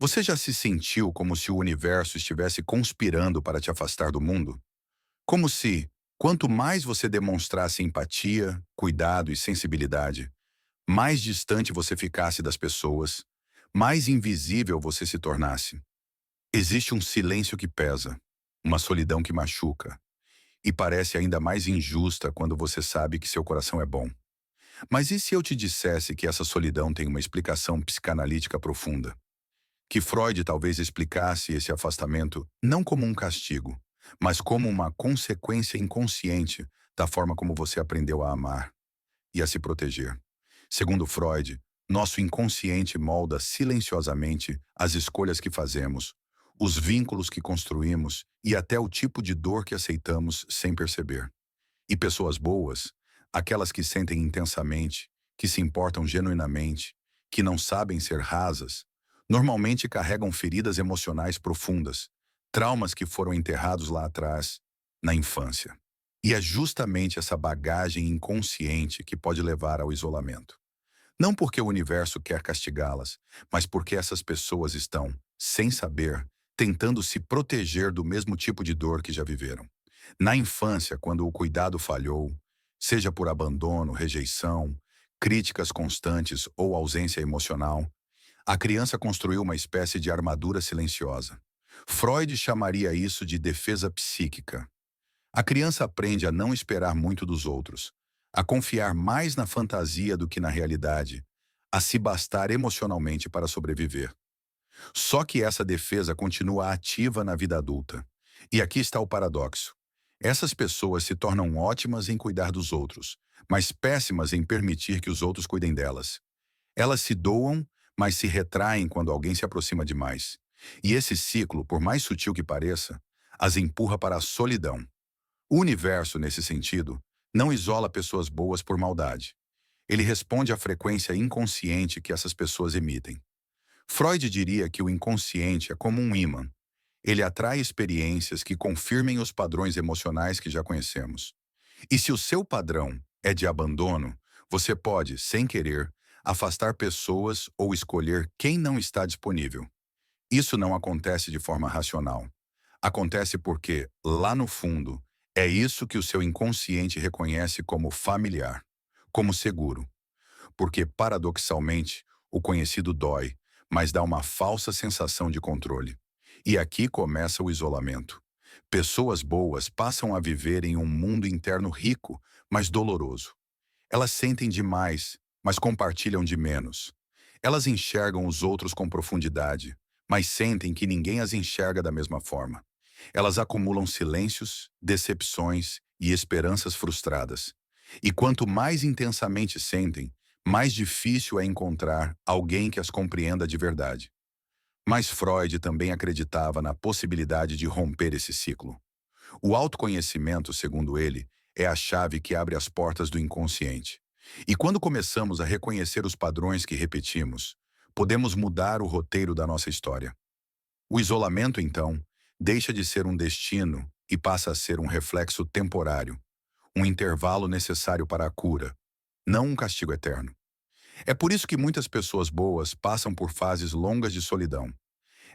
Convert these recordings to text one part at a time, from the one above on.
Você já se sentiu como se o universo estivesse conspirando para te afastar do mundo? Como se, quanto mais você demonstrasse empatia, cuidado e sensibilidade, mais distante você ficasse das pessoas, mais invisível você se tornasse. Existe um silêncio que pesa, uma solidão que machuca, e parece ainda mais injusta quando você sabe que seu coração é bom. Mas e se eu te dissesse que essa solidão tem uma explicação psicanalítica profunda? Que Freud talvez explicasse esse afastamento não como um castigo, mas como uma consequência inconsciente da forma como você aprendeu a amar e a se proteger. Segundo Freud, nosso inconsciente molda silenciosamente as escolhas que fazemos, os vínculos que construímos e até o tipo de dor que aceitamos sem perceber. E pessoas boas, aquelas que sentem intensamente, que se importam genuinamente, que não sabem ser rasas, normalmente carregam feridas emocionais profundas, traumas que foram enterrados lá atrás, na infância. E é justamente essa bagagem inconsciente que pode levar ao isolamento. Não porque o universo quer castigá-las, mas porque essas pessoas estão, sem saber, tentando se proteger do mesmo tipo de dor que já viveram. Na infância, quando o cuidado falhou, seja por abandono, rejeição, críticas constantes ou ausência emocional, a criança construiu uma espécie de armadura silenciosa. Freud chamaria isso de defesa psíquica. A criança aprende a não esperar muito dos outros, a confiar mais na fantasia do que na realidade, a se bastar emocionalmente para sobreviver. Só que essa defesa continua ativa na vida adulta. E aqui está o paradoxo. Essas pessoas se tornam ótimas em cuidar dos outros, mas péssimas em permitir que os outros cuidem delas. Elas se doam, mas se retraem quando alguém se aproxima demais. E esse ciclo, por mais sutil que pareça, as empurra para a solidão. O universo, nesse sentido, não isola pessoas boas por maldade. Ele responde à frequência inconsciente que essas pessoas emitem. Freud diria que o inconsciente é como um ímã. Ele atrai experiências que confirmem os padrões emocionais que já conhecemos. E se o seu padrão é de abandono, você pode, sem querer, afastar pessoas ou escolher quem não está disponível. Isso não acontece de forma racional. Acontece porque, lá no fundo, é isso que o seu inconsciente reconhece como familiar, como seguro. Porque, paradoxalmente, o conhecido dói, mas dá uma falsa sensação de controle. E aqui começa o isolamento. Pessoas boas passam a viver em um mundo interno rico, mas doloroso. Elas sentem demais, mas compartilham de menos. Elas enxergam os outros com profundidade, mas sentem que ninguém as enxerga da mesma forma. Elas acumulam silêncios, decepções e esperanças frustradas. E quanto mais intensamente sentem, mais difícil é encontrar alguém que as compreenda de verdade. Mas Freud também acreditava na possibilidade de romper esse ciclo. O autoconhecimento, segundo ele, é a chave que abre as portas do inconsciente. E quando começamos a reconhecer os padrões que repetimos, podemos mudar o roteiro da nossa história. O isolamento, então, deixa de ser um destino e passa a ser um reflexo temporário, um intervalo necessário para a cura, não um castigo eterno. É por isso que muitas pessoas boas passam por fases longas de solidão.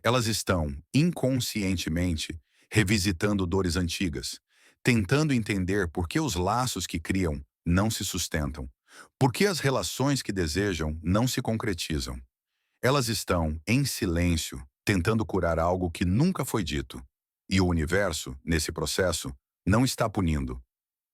Elas estão, inconscientemente, revisitando dores antigas, tentando entender por que os laços que criam não se sustentam, por que as relações que desejam não se concretizam. Elas estão, em silêncio, tentando curar algo que nunca foi dito. E o universo, nesse processo, não está punindo,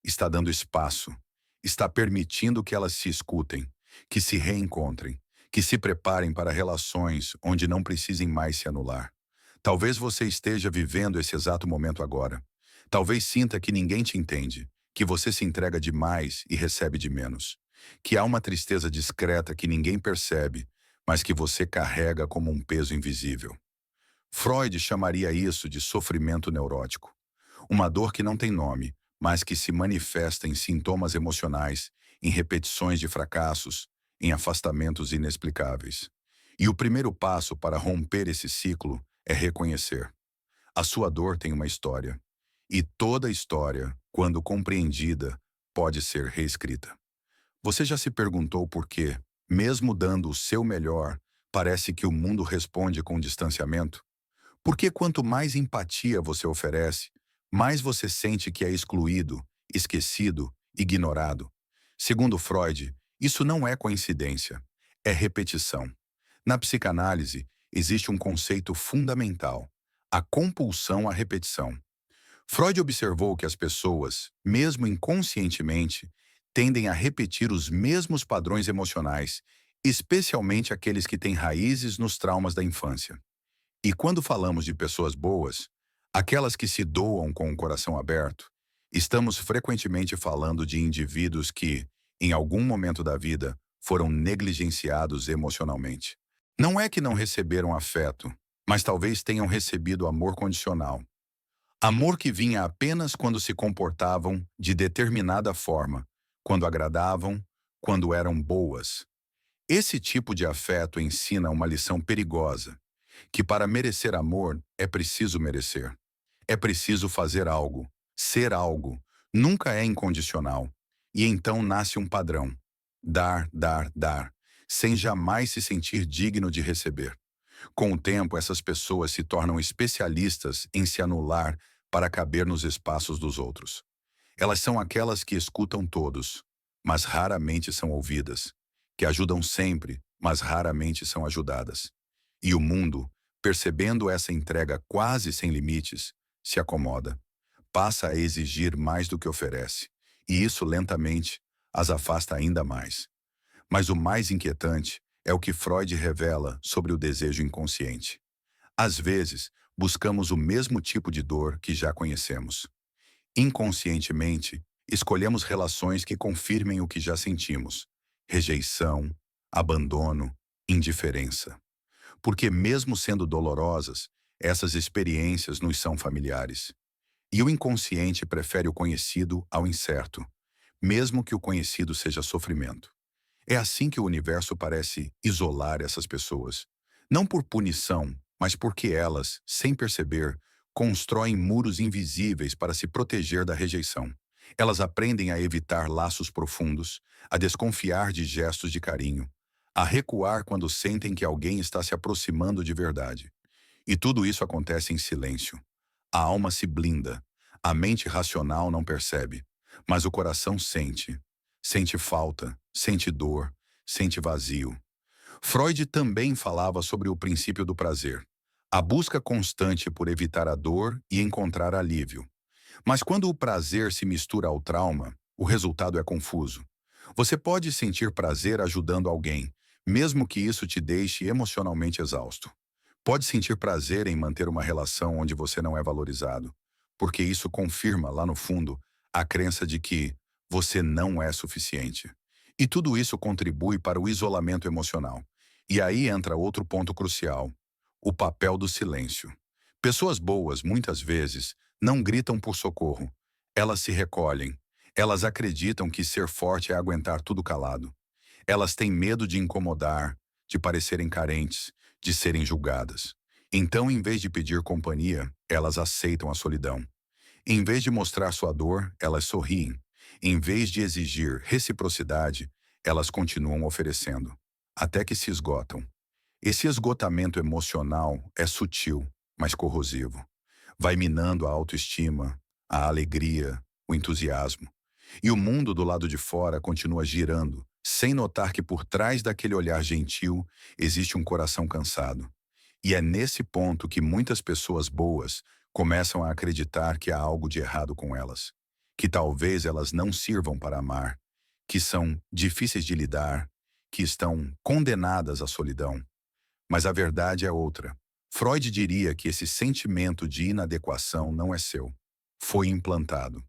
está dando espaço, está permitindo que elas se escutem, que se reencontrem, que se preparem para relações onde não precisem mais se anular. Talvez você esteja vivendo esse exato momento agora. Talvez sinta que ninguém te entende, que você se entrega demais e recebe de menos, que há uma tristeza discreta que ninguém percebe, mas que você carrega como um peso invisível. Freud chamaria isso de sofrimento neurótico. Uma dor que não tem nome, mas que se manifesta em sintomas emocionais, em repetições de fracassos, em afastamentos inexplicáveis. E o primeiro passo para romper esse ciclo é reconhecer. A sua dor tem uma história. E toda história, quando compreendida, pode ser reescrita. Você já se perguntou por que, mesmo dando o seu melhor, Parece que o mundo responde com distanciamento? Porque quanto mais empatia você oferece, mais você sente que é excluído, esquecido, ignorado. Segundo Freud, isso não é coincidência, é repetição. Na psicanálise, existe um conceito fundamental: a compulsão à repetição. Freud observou que as pessoas, mesmo inconscientemente, tendem a repetir os mesmos padrões emocionais, especialmente aqueles que têm raízes nos traumas da infância. E quando falamos de pessoas boas, aquelas que se doam com o coração aberto, estamos frequentemente falando de indivíduos que, em algum momento da vida, foram negligenciados emocionalmente. Não é que não receberam afeto, mas talvez tenham recebido amor condicional. Amor que vinha apenas quando se comportavam de determinada forma, quando agradavam, quando eram boas. Esse tipo de afeto ensina uma lição perigosa, que para merecer amor é preciso merecer. É preciso fazer algo, ser algo, nunca é incondicional. E então nasce um padrão: dar, dar, dar, sem jamais se sentir digno de receber. Com o tempo, essas pessoas se tornam especialistas em se anular para caber nos espaços dos outros. Elas são aquelas que escutam todos, mas raramente são ouvidas, que ajudam sempre, mas raramente são ajudadas. E o mundo, percebendo essa entrega quase sem limites, se acomoda, passa a exigir mais do que oferece, e isso lentamente as afasta ainda mais. Mas o mais inquietante é o que Freud revela sobre o desejo inconsciente. Às vezes, buscamos o mesmo tipo de dor que já conhecemos. Inconscientemente, escolhemos relações que confirmem o que já sentimos: rejeição, abandono, indiferença. Porque, mesmo sendo dolorosas, essas experiências nos são familiares. E o inconsciente prefere o conhecido ao incerto, mesmo que o conhecido seja sofrimento. É assim que o universo parece isolar essas pessoas. Não por punição, mas porque elas, sem perceber, constroem muros invisíveis para se proteger da rejeição. Elas aprendem a evitar laços profundos, a desconfiar de gestos de carinho, a recuar quando sentem que alguém está se aproximando de verdade. E tudo isso acontece em silêncio. A alma se blinda, a mente racional não percebe, mas o coração sente. Sente falta, sente dor, sente vazio. Freud também falava sobre o princípio do prazer, a busca constante por evitar a dor e encontrar alívio. Mas quando o prazer se mistura ao trauma, o resultado é confuso. Você pode sentir prazer ajudando alguém, mesmo que isso te deixe emocionalmente exausto. Pode sentir prazer em manter uma relação onde você não é valorizado, porque isso confirma, lá no fundo, a crença de que você não é suficiente. E tudo isso contribui para o isolamento emocional. E aí entra outro ponto crucial: o papel do silêncio. Pessoas boas, muitas vezes, não gritam por socorro. Elas se recolhem. Elas acreditam que ser forte é aguentar tudo calado. Elas têm medo de incomodar, de parecerem carentes, de serem julgadas. Então, em vez de pedir companhia, elas aceitam a solidão. Em vez de mostrar sua dor, elas sorriem. Em vez de exigir reciprocidade, elas continuam oferecendo, até que se esgotam. Esse esgotamento emocional é sutil, mas corrosivo. Vai minando a autoestima, a alegria, o entusiasmo. E o mundo do lado de fora continua girando, sem notar que por trás daquele olhar gentil existe um coração cansado. E é nesse ponto que muitas pessoas boas começam a acreditar que há algo de errado com elas, que talvez elas não sirvam para amar, que são difíceis de lidar, que estão condenadas à solidão. Mas a verdade é outra. Freud diria que esse sentimento de inadequação não é seu. Foi implantado.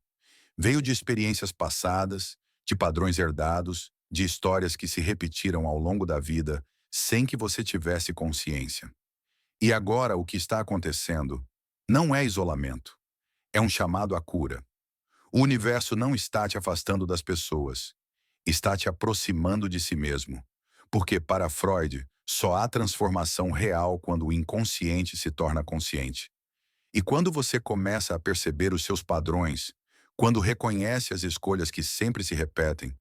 Veio de experiências passadas, de padrões herdados, de histórias que se repetiram ao longo da vida sem que você tivesse consciência. E agora o que está acontecendo não é isolamento, é um chamado à cura. O universo não está te afastando das pessoas, está te aproximando de si mesmo. Porque, para Freud, só há transformação real quando o inconsciente se torna consciente. E quando você começa a perceber os seus padrões, quando reconhece as escolhas que sempre se repetem,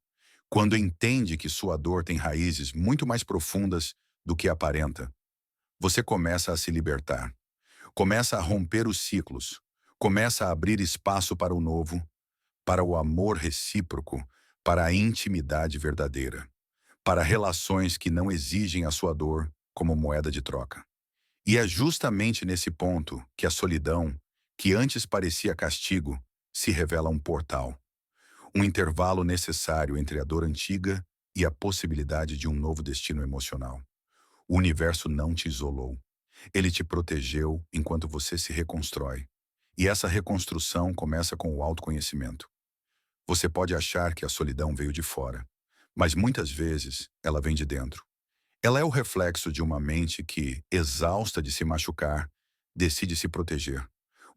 quando entende que sua dor tem raízes muito mais profundas do que aparenta, você começa a se libertar. Começa a romper os ciclos. Começa a abrir espaço para o novo, para o amor recíproco, para a intimidade verdadeira, para relações que não exigem a sua dor como moeda de troca. E é justamente nesse ponto que a solidão, que antes parecia castigo, se revela um portal, um intervalo necessário entre a dor antiga e a possibilidade de um novo destino emocional. O universo não te isolou. Ele te protegeu enquanto você se reconstrói. E essa reconstrução começa com o autoconhecimento. Você pode achar que a solidão veio de fora, mas muitas vezes ela vem de dentro. Ela é o reflexo de uma mente que, exausta de se machucar, decide se proteger.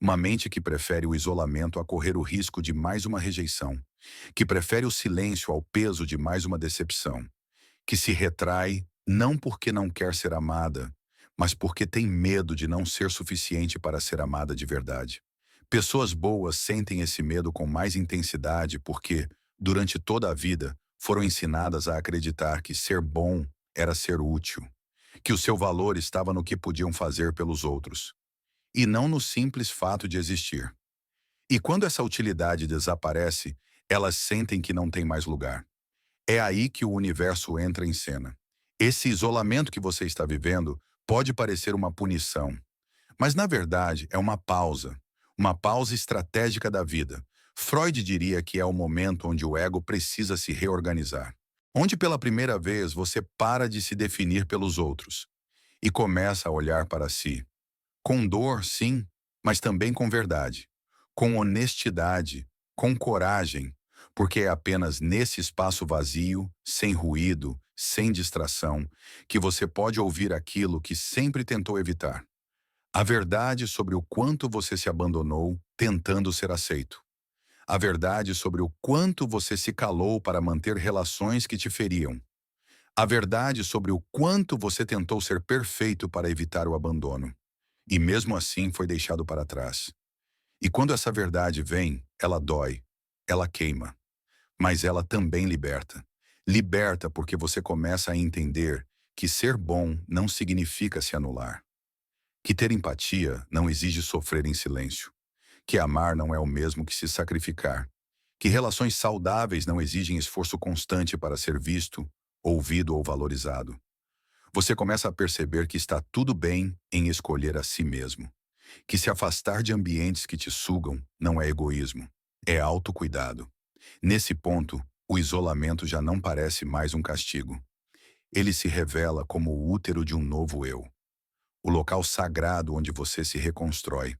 Uma mente que prefere o isolamento a correr o risco de mais uma rejeição, que prefere o silêncio ao peso de mais uma decepção, que se retrai não porque não quer ser amada, mas porque tem medo de não ser suficiente para ser amada de verdade. Pessoas boas sentem esse medo com mais intensidade porque, durante toda a vida, foram ensinadas a acreditar que ser bom era ser útil, que o seu valor estava no que podiam fazer pelos outros, e não no simples fato de existir. E quando essa utilidade desaparece, elas sentem que não tem mais lugar. É aí que o universo entra em cena. Esse isolamento que você está vivendo pode parecer uma punição, mas na verdade é uma pausa estratégica da vida. Freud diria que é o momento onde o ego precisa se reorganizar, onde pela primeira vez você para de se definir pelos outros e começa a olhar para si. Com dor, sim, mas também com verdade, com honestidade, com coragem, porque é apenas nesse espaço vazio, sem ruído, sem distração, que você pode ouvir aquilo que sempre tentou evitar. A verdade sobre o quanto você se abandonou tentando ser aceito. A verdade sobre o quanto você se calou para manter relações que te feriam. A verdade sobre o quanto você tentou ser perfeito para evitar o abandono. E mesmo assim foi deixado para trás. E quando essa verdade vem, ela dói, ela queima. Mas ela também liberta. Liberta porque você começa a entender que ser bom não significa se anular. Que ter empatia não exige sofrer em silêncio. Que amar não é o mesmo que se sacrificar. Que relações saudáveis não exigem esforço constante para ser visto, ouvido ou valorizado. Você começa a perceber que está tudo bem em escolher a si mesmo. Que se afastar de ambientes que te sugam não é egoísmo, é autocuidado. Nesse ponto, o isolamento já não parece mais um castigo. Ele se revela como o útero de um novo eu. O local sagrado onde você se reconstrói,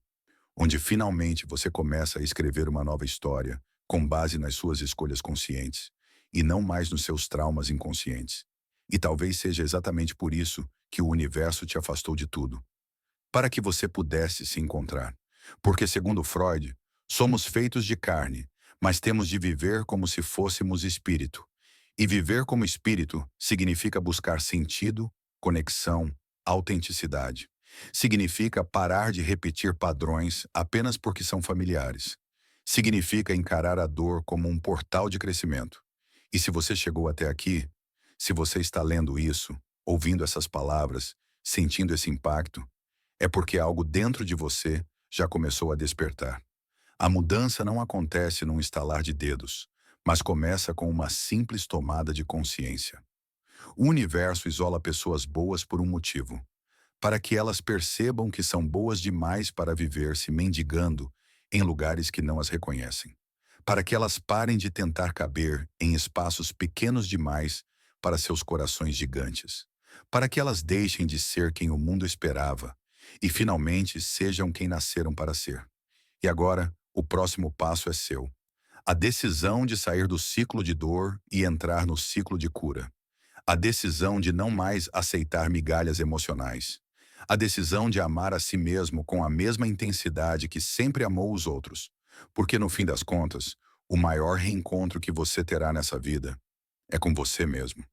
onde finalmente você começa a escrever uma nova história com base nas suas escolhas conscientes e não mais nos seus traumas inconscientes. E talvez seja exatamente por isso que o universo te afastou de tudo, para que você pudesse se encontrar. Porque, segundo Freud, somos feitos de carne, mas temos de viver como se fôssemos espírito. E viver como espírito significa buscar sentido, conexão, autenticidade. Significa parar de repetir padrões apenas porque são familiares. Significa encarar a dor como um portal de crescimento. E se você chegou até aqui, se você está lendo isso, ouvindo essas palavras, sentindo esse impacto, é porque algo dentro de você já começou a despertar. A mudança não acontece num estalar de dedos, mas começa com uma simples tomada de consciência. O universo isola pessoas boas por um motivo, para que elas percebam que são boas demais para viver se mendigando em lugares que não as reconhecem, para que elas parem de tentar caber em espaços pequenos demais para seus corações gigantes, para que elas deixem de ser quem o mundo esperava e finalmente sejam quem nasceram para ser. E agora, o próximo passo é seu. A decisão de sair do ciclo de dor e entrar no ciclo de cura. A decisão de não mais aceitar migalhas emocionais. A decisão de amar a si mesmo com a mesma intensidade que sempre amou os outros. Porque, no fim das contas, o maior reencontro que você terá nessa vida é com você mesmo.